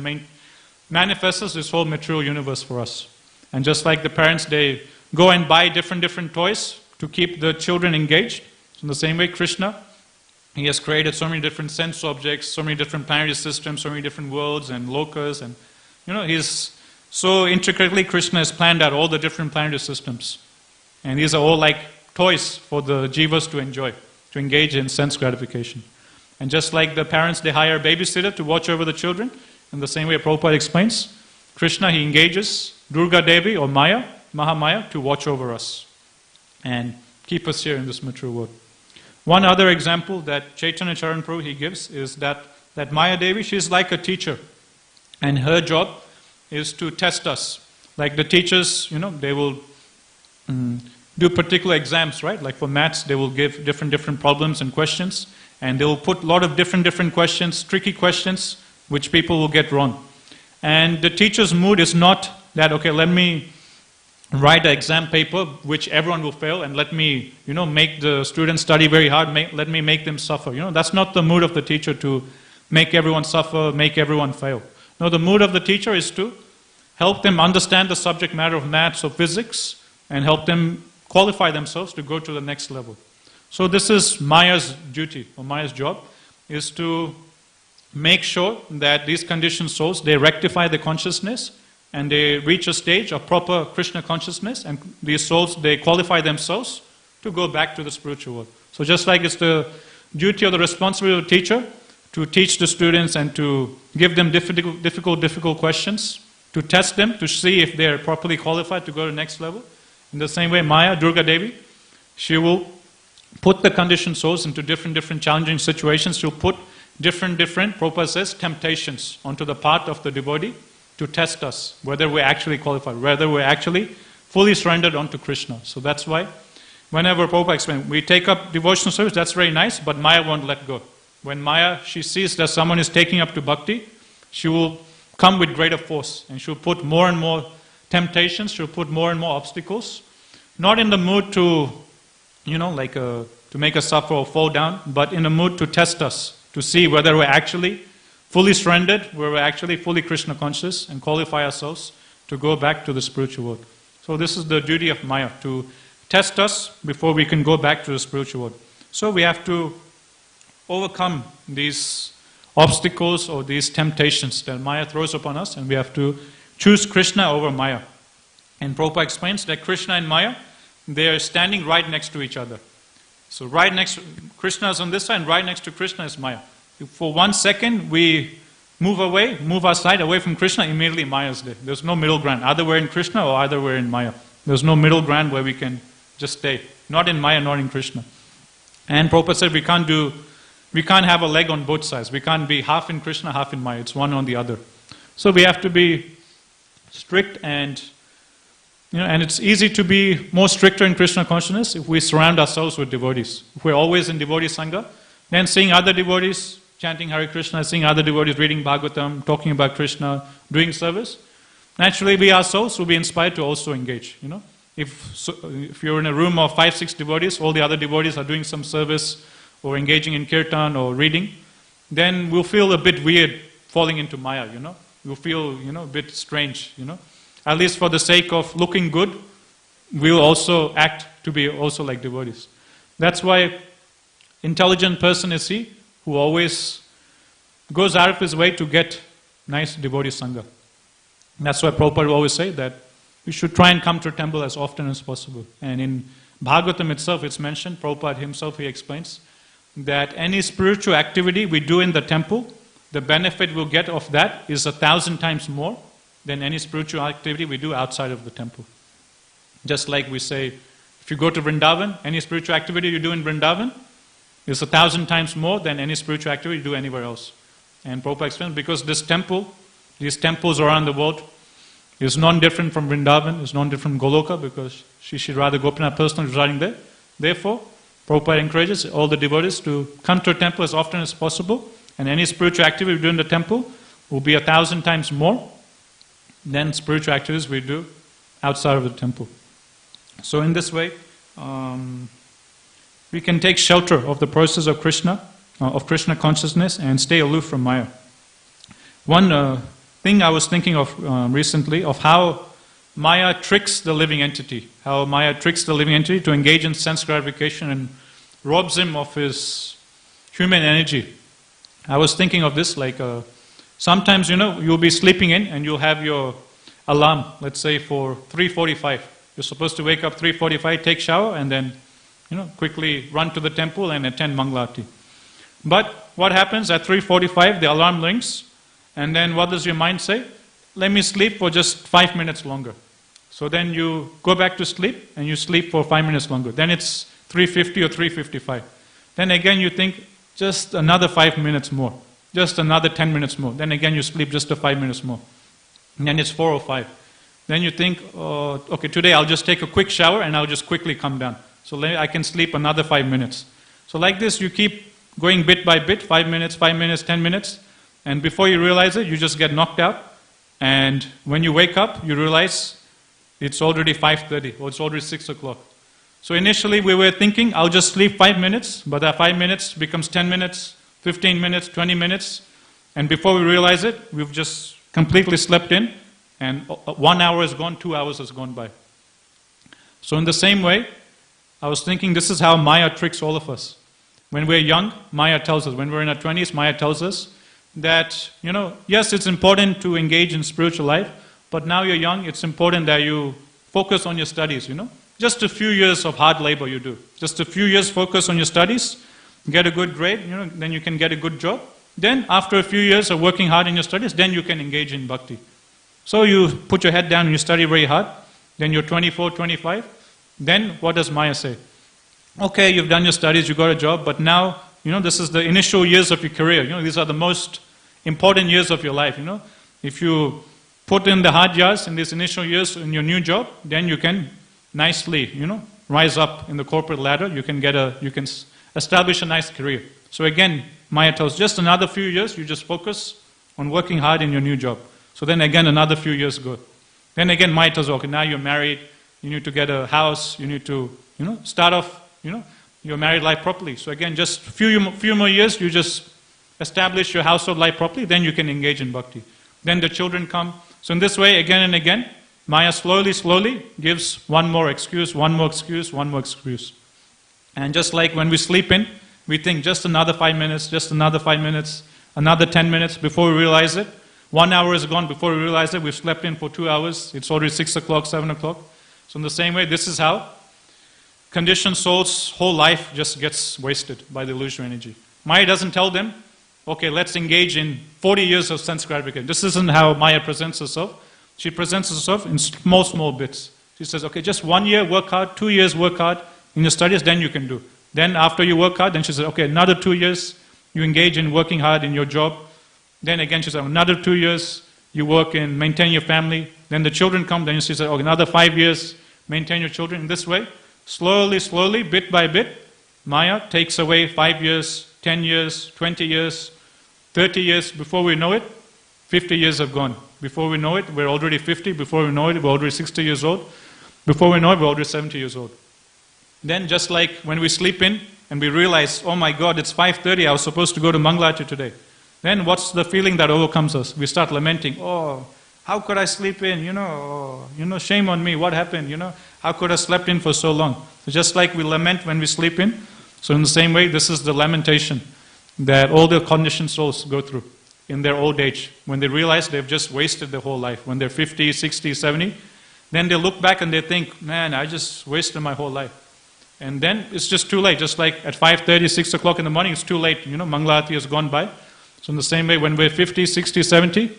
manifests this whole material universe for us. And just like the parents, they go and buy different toys to keep the children engaged. So in the same way, Krishna, he has created so many different sense objects, so many different planetary systems, so many different worlds and lokas. And, he's so intricately, Krishna has planned out all the different planetary systems. And these are all like toys for the jivas to enjoy, to engage in sense gratification. And just like the parents, they hire a babysitter to watch over the children, in the same way Prabhupada explains, Krishna, he engages Durga Devi or Maya, Mahamaya, to watch over us and keep us here in this material world. One other example that Chaitanya Charan Prabhu he gives is that Maya Devi, she's like a teacher. And her job is to test us. Like the teachers, they will do particular exams, right? Like for maths, they will give different problems and questions. And they will put a lot of different questions, tricky questions, which people will get wrong. And the teacher's mood is not that, okay, let me write an exam paper which everyone will fail and let me, make the students study very hard, let me make them suffer. That's not the mood of the teacher, to make everyone suffer, make everyone fail. No, the mood of the teacher is to help them understand the subject matter of maths or physics and help them qualify themselves to go to the next level. So this is Maya's duty, or Maya's job, is to make sure that these conditioned souls, they rectify the consciousness and they reach a stage of proper Krishna consciousness, and these souls, they qualify themselves to go back to the spiritual world. So just like it's the duty or the responsibility of the teacher to teach the students and to give them difficult questions, to test them, to see if they're properly qualified to go to the next level. In the same way, Maya, Durga Devi, she will put the conditioned souls into different challenging situations. She'll put different, Prabhupada says, temptations onto the path of the devotee to test us, whether we're actually qualified, whether we're actually fully surrendered onto Krishna. So that's why whenever Prabhupada explains, we take up devotional service, that's very nice, but Maya won't let go. When Maya, she sees that someone is taking up to bhakti, she will come with greater force, and she'll put more and more temptations, she'll put more and more obstacles, not in the mood to, to make us suffer or fall down, but in the mood to test us, to see whether we're actually fully surrendered, whether we're actually fully Krishna conscious, and qualify ourselves to go back to the spiritual world. So this is the duty of Maya, to test us before we can go back to the spiritual world. So we have to overcome these obstacles or these temptations that Maya throws upon us, and we have to choose Krishna over Maya. And Prabhupada explains that Krishna and Maya, they are standing right next to each other. So right next to Krishna is on this side, and right next to Krishna is Maya. If for 1 second we move our side away from Krishna, immediately Maya is there. There's no middle ground. Either we're in Krishna or either we're in Maya. There's no middle ground where we can just stay. Not in Maya, not in Krishna. And Prabhupada said we can't have a leg on both sides. We can't be half in Krishna, half in Maya. It's one on the other. So we have to be strict, and it's easy to be more stricter in Krishna consciousness if we surround ourselves with devotees. If we're always in devotee sangha, then seeing other devotees chanting Hare Krishna, seeing other devotees reading Bhagavatam, talking about Krishna, doing service, naturally we ourselves will be inspired to also engage. If you're in a room of 5-6 devotees, all the other devotees are doing some service or engaging in kirtan or reading, then we'll feel a bit weird falling into Maya, We'll feel, a bit strange, At least for the sake of looking good, we'll also act to be also like devotees. That's why intelligent person is he who always goes out of his way to get nice devotee sangha. That's why Prabhupada will always say that we should try and come to a temple as often as possible. And in Bhagavatam itself, it's mentioned, Prabhupada himself, he explains, that any spiritual activity we do in the temple, the benefit we'll get of that is 1,000 times more than any spiritual activity we do outside of the temple. Just like we say, if you go to Vrindavan, any spiritual activity you do in Vrindavan is 1,000 times more than any spiritual activity you do anywhere else. And Prabhupada explains, because these temples around the world, is non-different from Vrindavan, is non-different from Goloka, because Shri Radha Gopinath personally residing there. Therefore, Prabhupada encourages all the devotees to come to a temple as often as possible, and any spiritual activity we do in the temple will be 1,000 times more than spiritual activities we do outside of the temple. So in this way, we can take shelter of the process of Krishna consciousness, and stay aloof from Maya. One thing I was thinking of recently, of how Maya tricks the living entity, to engage in sense gratification and robs him of his human energy. I was thinking of this like sometimes you'll be sleeping in and you'll have your alarm, let's say for 3:45. You're supposed to wake up 3:45, take shower, and then quickly run to the temple and attend Mangalarti. But what happens at 3:45? The alarm rings, and then what does your mind say? Let me sleep for just 5 minutes longer. So then you go back to sleep and you sleep for 5 minutes longer. Then it's 3:50 or 3:55. Then again you think, just another 5 minutes more, just another 10 minutes more. Then again you sleep just 5 minutes more. And then it's 4:05. Then you think, okay, today I'll just take a quick shower and I'll just quickly come down. So I can sleep another 5 minutes. So like this you keep going bit by bit, 5 minutes, 10 minutes, and before you realize it, you just get knocked out. And when you wake up, you realize it's already 5:30 or it's already 6 o'clock. So initially we were thinking, I'll just sleep 5 minutes, but that 5 minutes becomes 10 minutes, 15 minutes, 20 minutes, and before we realize it, we've just completely slept in, and 1 hour is gone, 2 hours has gone by. So in the same way, I was thinking this is how Maya tricks all of us. When we're young, Maya tells us, when we're in our 20s, Maya tells us that, yes, it's important to engage in spiritual life, but now you're young, it's important that you focus on your studies, Just a few years of hard labor you do. Just a few years focus on your studies, get a good grade, then you can get a good job. Then after a few years of working hard in your studies, then you can engage in bhakti. So you put your head down and you study very hard, then you're 24, 25, then what does Maya say? Okay, you've done your studies, you got a job, but now, this is the initial years of your career. These are the most important years of your life. If you put in the hard yards in these initial years in your new job, then you can nicely, rise up in the corporate ladder. You can establish a nice career. So again, Maya tells just another few years, you just focus on working hard in your new job. So then again, another few years go. Then again, Maya tells, okay, now you're married, you need to get a house, you need to, start off, your married life properly. So again, just few more years, you just establish your household life properly, then you can engage in bhakti. Then the children come. So in this way, again and again, Maya slowly gives one more excuse. And just like when we sleep in, we think just another 5 minutes, another 10 minutes before we realize it. 1 hour is gone before we realize it. We've slept in for 2 hours. It's already 6 o'clock, 7 o'clock. So in the same way, this is how conditioned souls' whole life just gets wasted by the illusory energy. Maya doesn't tell them, okay, let's engage in 40 years of sense gratification. This isn't how Maya presents herself. She presents herself in small bits. She says, okay, just 1 year work hard, 2 years work hard in your studies, then you can do. Then after you work hard, then she says, okay, another 2 years you engage in working hard in your job. Then again she says, another 2 years you work in maintain your family. Then the children come, then she says, okay, another 5 years maintain your children. In this way, slowly, bit by bit, Maya takes away 5 years, 10 years, 20 years, 30 years. Before we know it, 50 years have gone. Before we know it, we're already 50. Before we know it, we're already 60 years old. Before we know it, we're already 70 years old. Then just like when we sleep in and we realize, oh my God, it's 5:30, I was supposed to go to Mangalati today. Then what's the feeling that overcomes us? We start lamenting, oh, how could I sleep in? Shame on me, what happened? How could I slept in for so long? So just like we lament when we sleep in, so in the same way, this is the lamentation that all the conditioned souls go through in their old age, when they realize they've just wasted their whole life. When they're 50, 60, 70, then they look back and they think, man, I just wasted my whole life. And then it's just too late. Just like at 5:30, 6 o'clock in the morning, it's too late. Mangalati has gone by. So in the same way, when we're 50, 60, 70,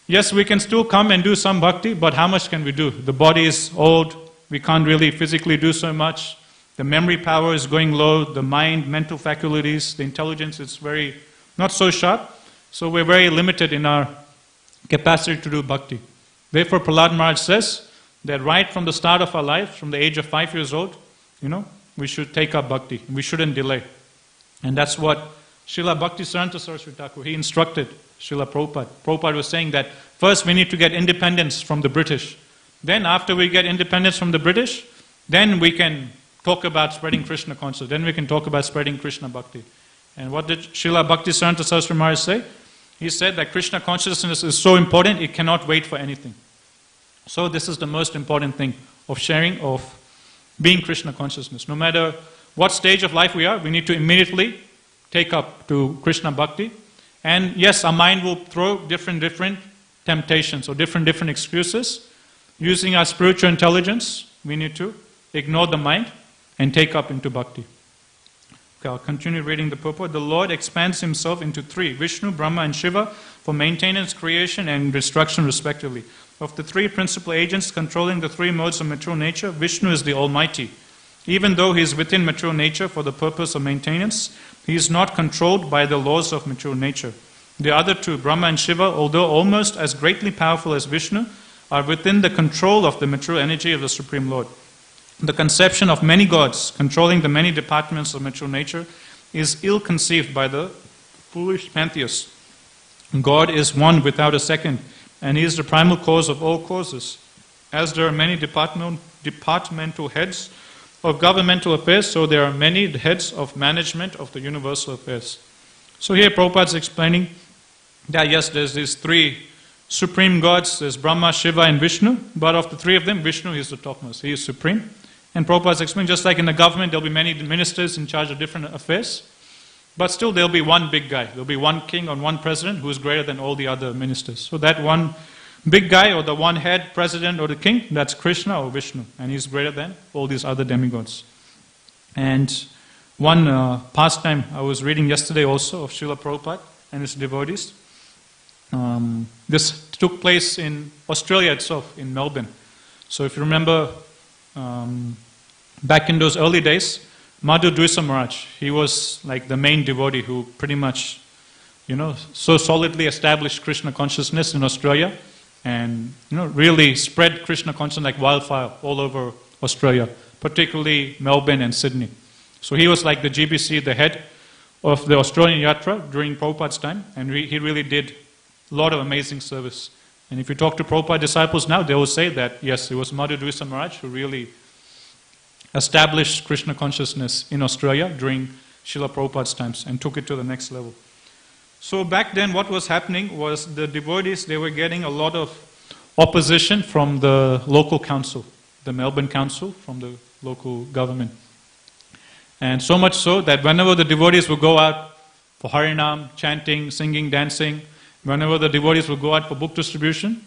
yes, we can still come and do some bhakti, but how much can we do? The body is old. We can't really physically do so much. The memory power is going low. The mind, mental faculties, the intelligence is very not so sharp. So we're very limited in our capacity to do bhakti. Therefore, Prahlad Maharaj says that right from the start of our life, from the age of 5 years old, we should take up bhakti. We shouldn't delay. And that's what Srila Bhaktisiddhanta Saraswati Thakur, he instructed Srila Prabhupada. Prabhupada was saying that first we need to get independence from the British. Then after we get independence from the British, then we can talk about spreading Krishna consciousness. Then we can talk about spreading Krishna bhakti. And what did Srila Bhaktisiddhanta Saraswati Maharaj say? He said that Krishna consciousness is so important, it cannot wait for anything. So this is the most important thing of sharing, of being Krishna consciousness. No matter what stage of life we are, we need to immediately take up to Krishna bhakti. And yes, our mind will throw different temptations or different excuses. Using our spiritual intelligence, we need to ignore the mind and take up into bhakti. Okay, I'll continue reading the purport. The Lord expands himself into three, Vishnu, Brahma and Shiva, for maintenance, creation and destruction respectively. Of the three principal agents controlling the three modes of material nature, Vishnu is the Almighty. Even though he is within material nature for the purpose of maintenance, he is not controlled by the laws of material nature. The other two, Brahma and Shiva, although almost as greatly powerful as Vishnu, are within the control of the material energy of the Supreme Lord. The conception of many gods controlling the many departments of material nature is ill-conceived by the foolish pantheists. God is one without a second, and he is the primal cause of all causes. As there are many departmental heads of governmental affairs, so there are many heads of management of the universal affairs. So here Prabhupada is explaining that yes, there's these three supreme gods, there's Brahma, Shiva and Vishnu, but of the three of them, Vishnu is the topmost, he is supreme. And Prabhupada is explaining, just like in the government, there'll be many ministers in charge of different affairs, but still there'll be one big guy. There'll be one king or one president who is greater than all the other ministers. So that one big guy or the one head president or the king, that's Krishna or Vishnu, and he's greater than all these other demigods. And one pastime I was reading yesterday also of Srila Prabhupada and his devotees. This took place in Australia itself, in Melbourne. So if you remember, back in those early days, Madhu Dwisa Maharaj, he was like the main devotee who pretty much, so solidly established Krishna consciousness in Australia. and really spread Krishna consciousness like wildfire all over Australia, particularly Melbourne and Sydney. So he was like the GBC, the head of the Australian Yatra during Prabhupada's time, and he really did a lot of amazing service. And if you talk to Prabhupada disciples now, they will say that, yes, it was Madhudvisa Maharaj who really established Krishna consciousness in Australia during Srila Prabhupada's times and took it to the next level. So back then what was happening was the devotees, they were getting a lot of opposition from the local council, the Melbourne Council, from the local government. And so much so that whenever the devotees would go out for Harinam, chanting, singing, dancing, whenever the devotees would go out for book distribution,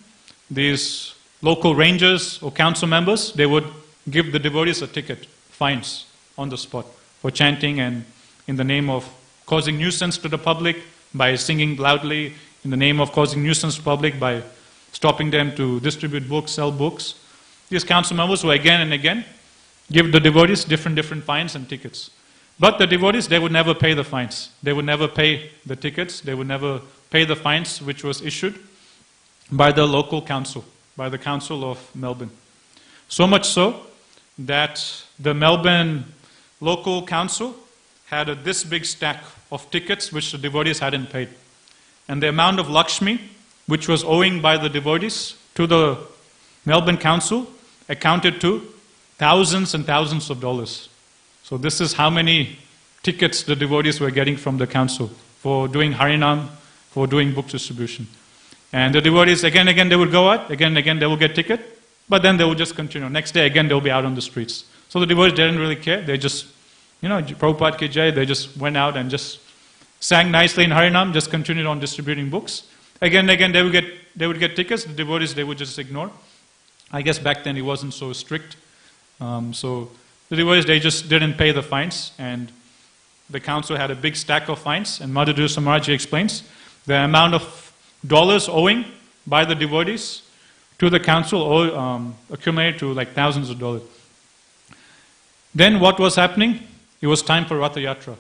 these local rangers or council members, they would give the devotees a ticket, fines on the spot for chanting and in the name of causing nuisance to the public by singing loudly, in the name of causing nuisance to the public by stopping them to distribute books, sell books. These council members will again and again give the devotees different fines and tickets. But the devotees, they would never pay the fines. They would never pay the tickets. They would never pay the fines which was issued by the local council, by the Council of Melbourne. So much so that the Melbourne local council had this big stack of tickets which the devotees hadn't paid. And the amount of Lakshmi which was owing by the devotees to the Melbourne council accounted to thousands and thousands of dollars. So this is how many tickets the devotees were getting from the council for doing Harinam, for doing book distribution. And the devotees, again and again, they would go out, again and again, they would get ticket, but then they would just continue. Next day, again, they'll be out on the streets. So the devotees didn't really care. They just, Prabhupada ki jai, they just went out and just sang nicely in Harinam, just continued on distributing books. Again and again, they would get tickets. The devotees, they would just ignore. I guess back then it wasn't so strict. So the devotees, they just didn't pay the fines, and the council had a big stack of fines, and Madhudvisa Maharaj explains the amount of dollars owing by the devotees to the council accumulated to like thousands of dollars. Then what was happening? It was time for Ratha Yatra.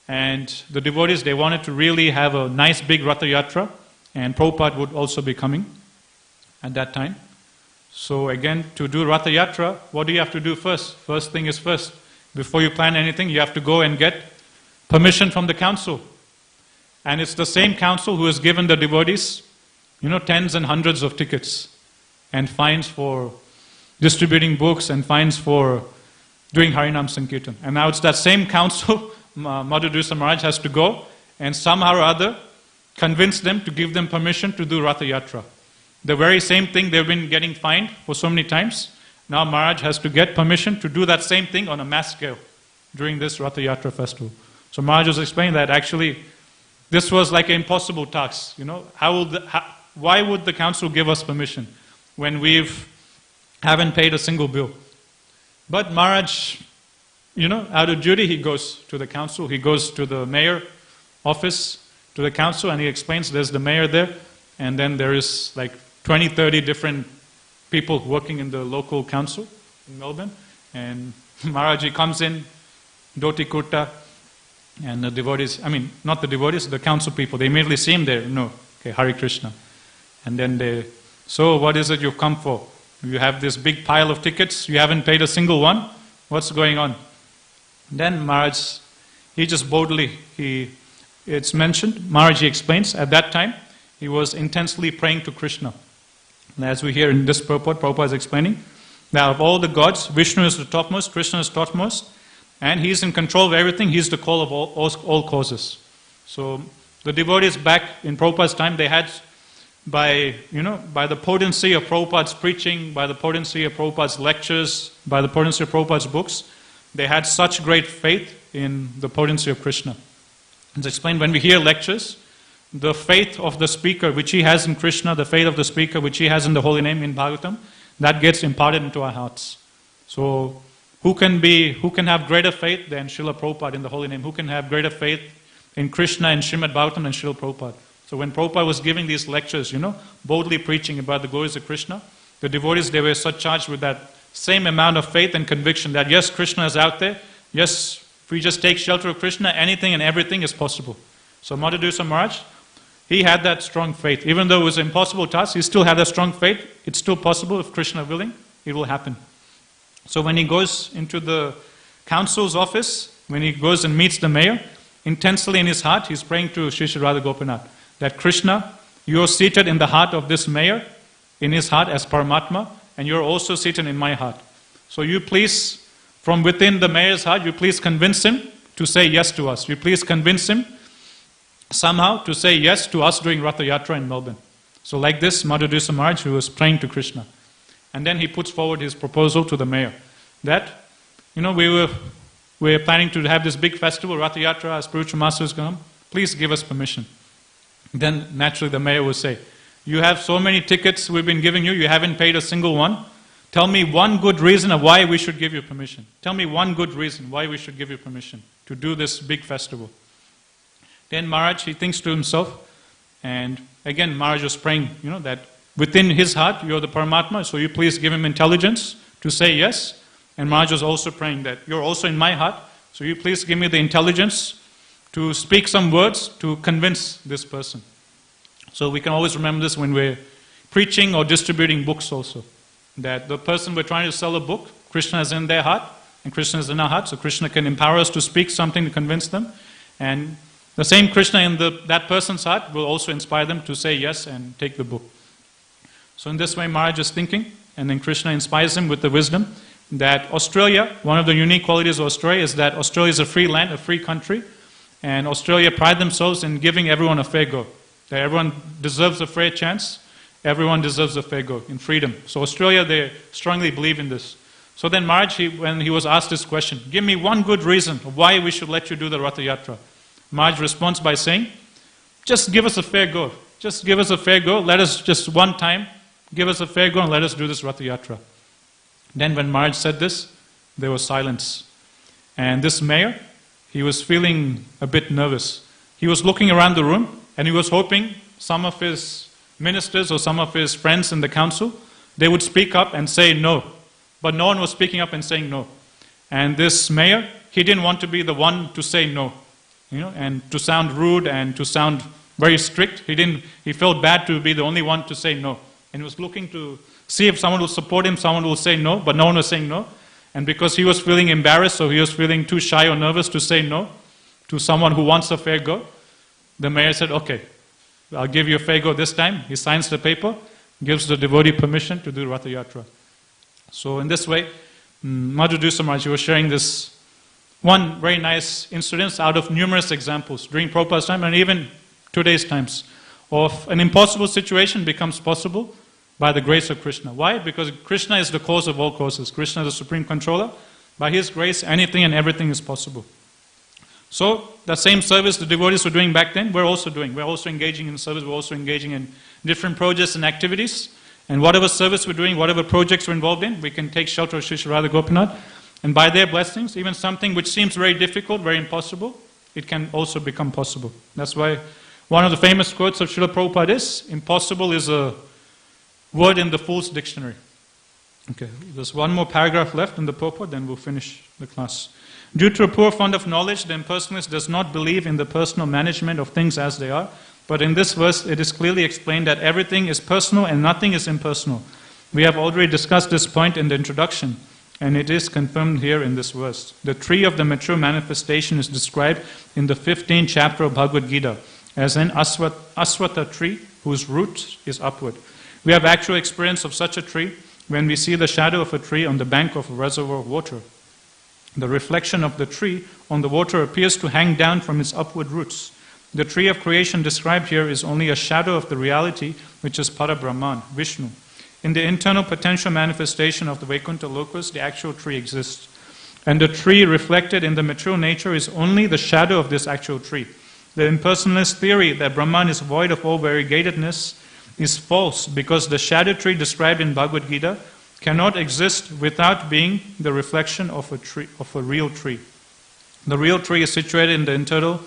And the devotees, they wanted to really have a nice big Ratha Yatra, and Prabhupada would also be coming at that time. So again, to do Ratha Yatra, what do you have to do first? First thing is first. Before you plan anything, you have to go and get permission from the council. And it's the same council who has given the devotees, tens and hundreds of tickets and fines for distributing books and fines for doing Harinam Sankirtan. And now it's that same council, Madhudvisa Maharaj has to go and somehow or other convince them to give them permission to do Ratha Yatra. The very same thing they've been getting fined for so many times, now Maharaj has to get permission to do that same thing on a mass scale during this Ratha Yatra festival. So Maharaj was explaining that actually this was like an impossible task. Why would the council give us permission when haven't paid a single bill? But Maharaj, out of duty, he goes to the council, he goes to the mayor office, to the council, and he explains there's the mayor there, and then there is like 20, 30 different people working in the local council in Melbourne. And Maharaj comes in, dhoti kurta, and the devotees, not the devotees, the council people, they immediately see him there. No, okay, Hare Krishna. And then so what is it you've come for? You have this big pile of tickets, you haven't paid a single one, what's going on? Then Maharaj, he just boldly, it's mentioned, Maharaj explains, at that time, he was intensely praying to Krishna. And as we hear in this purport, Prabhupada is explaining, that of all the gods, Vishnu is the topmost, Krishna is topmost, and he's in control of everything, he's the cause of all causes. So the devotees back in Prabhupada's time, they had, by the potency of Prabhupada's preaching, by the potency of Prabhupada's lectures, by the potency of Prabhupada's books, they had such great faith in the potency of Krishna. It's explained when we hear lectures, the faith of the speaker which he has in Krishna, the faith of the speaker which he has in the holy name in Bhagavatam, that gets imparted into our hearts. So who can have greater faith than Srila Prabhupada in the holy name? Who can have greater faith in Krishna and Srimad Bhagavatam than Srila Prabhupada? So when Prabhupada was giving these lectures, boldly preaching about the glories of Krishna, the devotees, they were so charged with that same amount of faith and conviction that yes, Krishna is out there. Yes, if we just take shelter of Krishna, anything and everything is possible. So Madhudvisa Maharaj, he had that strong faith. Even though it was an impossible task, he still had that strong faith. It's still possible if Krishna willing, it will happen. So when he goes into the council's office, when he goes and meets the mayor, intensely in his heart, he's praying to Sri Sri Radha Gopinath that Krishna, you are seated in the heart of this mayor, in his heart as Paramatma, and you are also seated in my heart. So you please, from within the mayor's heart, you please convince him to say yes to us. You please convince him somehow to say yes to us doing Ratha Yatra in Melbourne. So like this, Madhudisa Maharaj, who was praying to Krishna. And then he puts forward his proposal to the mayor that, we were planning to have this big festival, Ratha Yatra, our spiritual master is going to come. Please give us permission. Then naturally the mayor will say, you have so many tickets we've been giving you, you haven't paid a single one. Tell me one good reason of why we should give you permission. Tell me one good reason why we should give you permission to do this big festival. Then Maharaj, he thinks to himself, and again Maharaj was praying, that within his heart you're the Paramatma, so you please give him intelligence to say yes. And Maharaj was also praying that you're also in my heart, so you please give me the intelligence to speak some words to convince this person. So we can always remember this when we're preaching or distributing books also. That the person we're trying to sell a book, Krishna is in their heart, and Krishna is in our heart, so Krishna can empower us to speak something to convince them. And the same Krishna in that person's heart will also inspire them to say yes and take the book. So in this way Maharaj is thinking, and then Krishna inspires him with the wisdom that Australia, one of the unique qualities of Australia is that Australia is a free land, a free country, and Australia pride themselves in giving everyone a fair go. That everyone deserves a fair chance, everyone deserves a fair go in freedom. So Australia, they strongly believe in this. So then Maharaj, when he was asked this question, give me one good reason why we should let you do the Ratha Yatra. Maharaj responds by saying, just give us a fair go. Just give us a fair go. Let us just one time give us a fair go and let us do this Ratha Yatra. Then when Maharaj said this, there was silence. And this mayor, he was feeling a bit nervous. He was looking around the room and he was hoping some of his ministers or some of his friends in the council, they would speak up and say no. But no one was speaking up and saying no. And this mayor, he didn't want to be the one to say no, and to sound rude and to sound very strict. He felt bad to be the only one to say no. And he was looking to see if someone will support him, someone will say no, but no one was saying no. And because he was feeling embarrassed, or he was feeling too shy or nervous to say no to someone who wants a fair go, the mayor said, okay, I'll give you a fair go this time. He signs the paper, gives the devotee permission to do Ratha Yatra. So in this way, Madhudisa Maharaj was sharing this one very nice incident out of numerous examples during Prabhupada's time and even today's times of an impossible situation becomes possible by the grace of Krishna. Why? Because Krishna is the cause of all causes. Krishna is the supreme controller. By his grace, anything and everything is possible. So, the same service the devotees were doing back then, we're also doing. We're also engaging in service, we're also engaging in different projects and activities. And whatever service we're doing, whatever projects we're involved in, we can take shelter of Sri Sri Radha Gopinath. And by their blessings, even something which seems very difficult, very impossible, it can also become possible. That's why one of the famous quotes of Srila Prabhupada is, impossible is a word in the Fool's Dictionary. Okay, there's one more paragraph left in the purport, then we'll finish the class. Due to a poor fund of knowledge, the impersonalist does not believe in the personal management of things as they are, but in this verse it is clearly explained that everything is personal and nothing is impersonal. We have already discussed this point in the introduction, and it is confirmed here in this verse. The tree of the mature manifestation is described in the 15th chapter of Bhagavad Gita as an aswatha tree whose root is upward. We have actual experience of such a tree when we see the shadow of a tree on the bank of a reservoir of water. The reflection of the tree on the water appears to hang down from its upward roots. The tree of creation described here is only a shadow of the reality which is Parabrahman, Vishnu. In the internal potential manifestation of the Vaikuntha Lokas, the actual tree exists. And the tree reflected in the material nature is only the shadow of this actual tree. The impersonalist theory that Brahman is void of all variegatedness is false because the shadow tree described in Bhagavad Gita cannot exist without being the reflection of a real tree. The real tree is situated in the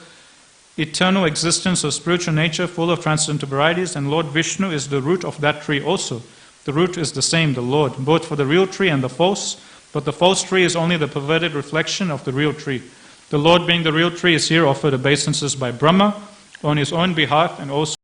eternal existence of spiritual nature full of transcendental varieties, and Lord Vishnu is the root of that tree also. The root is the same, the Lord, both for the real tree and the false, but the false tree is only the perverted reflection of the real tree. The Lord being the real tree is here offered obeisances by Brahma on his own behalf and also